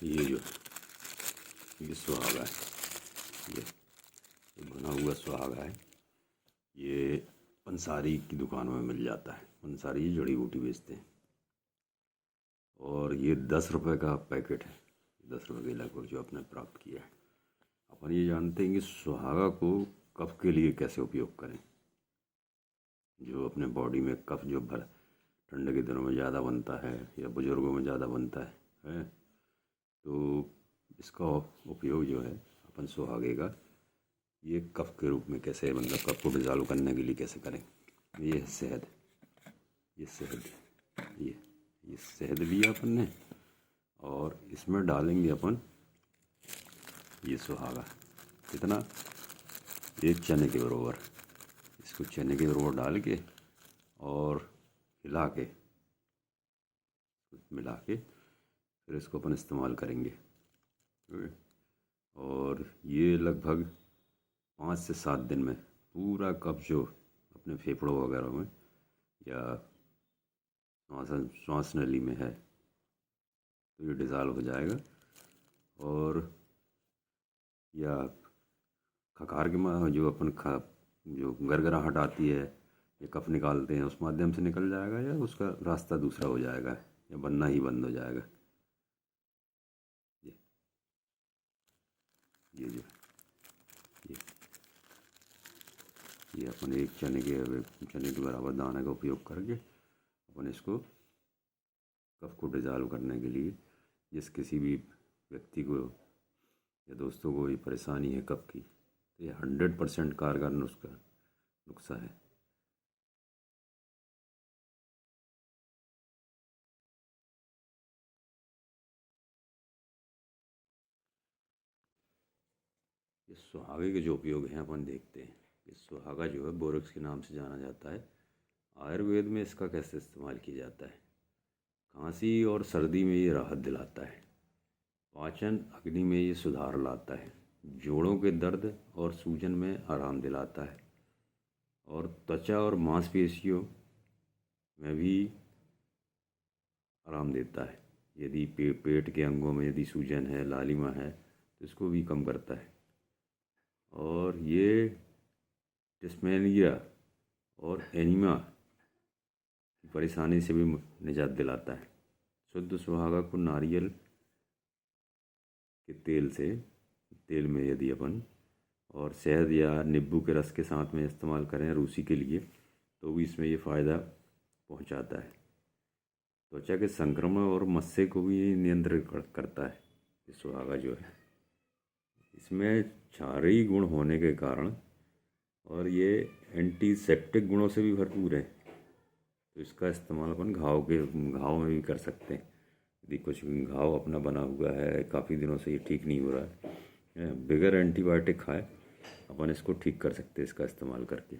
ये जो ये सुहागा है, ये भुना हुआ सुहागा है। ये पंसारी की दुकानों में मिल जाता है। पंसारी जड़ी बूटी बेचते हैं और ये 10 रुपये का पैकेट है। 10 रुपये के लगभग जो आपने प्राप्त किया है। अपन ये जानते हैं कि सुहागा को कफ के लिए कैसे उपयोग करें। जो अपने बॉडी में कफ जो भर ठंड के दिनों में ज़्यादा बनता है या बुज़ुर्गों में ज़्यादा बनता है तो इसका उपयोग जो है अपन सुहागे का ये कफ के रूप में कैसे, मतलब कफ को डिज़ॉल्व करने के लिए कैसे करें। ये शहद, ये शहद, ये शहद लिया अपन ने और इसमें डालेंगे अपन ये सुहागा। कितना, एक चने के बराबर। इसको चने के बराबर डाल के और मिला के फिर इसको अपन इस्तेमाल करेंगे। और ये लगभग 5 से 7 दिन में पूरा कफ जो अपने फेफड़ों वगैरह में या श्वास नली में है तो ये डिज़ॉल्व हो जाएगा। और या खकार के जो अपन जो गरगराहट आती है या कफ निकालते हैं उस माध्यम से निकल जाएगा या उसका रास्ता दूसरा हो जाएगा या बनना ही बंद हो जाएगा। ये जो ये अपन एक चने के बराबर दाने का उपयोग करके अपन इसको कफ को डिज़ॉल्व करने के लिए, जिस किसी भी व्यक्ति को या दोस्तों को ये परेशानी है कफ की, तो ये 100% कारगर नुस्खा है। ये सुहागे के जो उपयोग हैं अपन देखते हैं। ये सुहागा जो है बोरक्स के नाम से जाना जाता है। आयुर्वेद में इसका कैसे इस्तेमाल किया जाता है। खांसी और सर्दी में ये राहत दिलाता है। पाचन अग्नि में ये सुधार लाता है। जोड़ों के दर्द और सूजन में आराम दिलाता है और त्वचा और मांसपेशियों में भी आराम देता है। यदि पेट के अंगों में यदि सूजन है, लालिमा है तो इसको भी कम करता है। और ये डिस्मेनिया और एनीमिया की परेशानी से भी निजात दिलाता है। शुद्ध सुहागा को नारियल के तेल में यदि अपन और शहद या नींबू के रस के साथ में इस्तेमाल करें रूसी के लिए तो भी इसमें ये फ़ायदा पहुंचाता है। त्वचा के संक्रमण और मस्से को भी नियंत्रित करता है। ये सुहागा जो है इसमें क्षारीय गुण होने के कारण और ये एंटीसेप्टिक गुणों से भी भरपूर है। तो इसका इस्तेमाल अपन घाव में भी कर सकते हैं। यदि कुछ घाव अपना बना हुआ है, काफ़ी दिनों से ये ठीक नहीं हो रहा है, बगैर एंटीबायोटिक खाए अपन इसको ठीक कर सकते हैं इसका इस्तेमाल करके।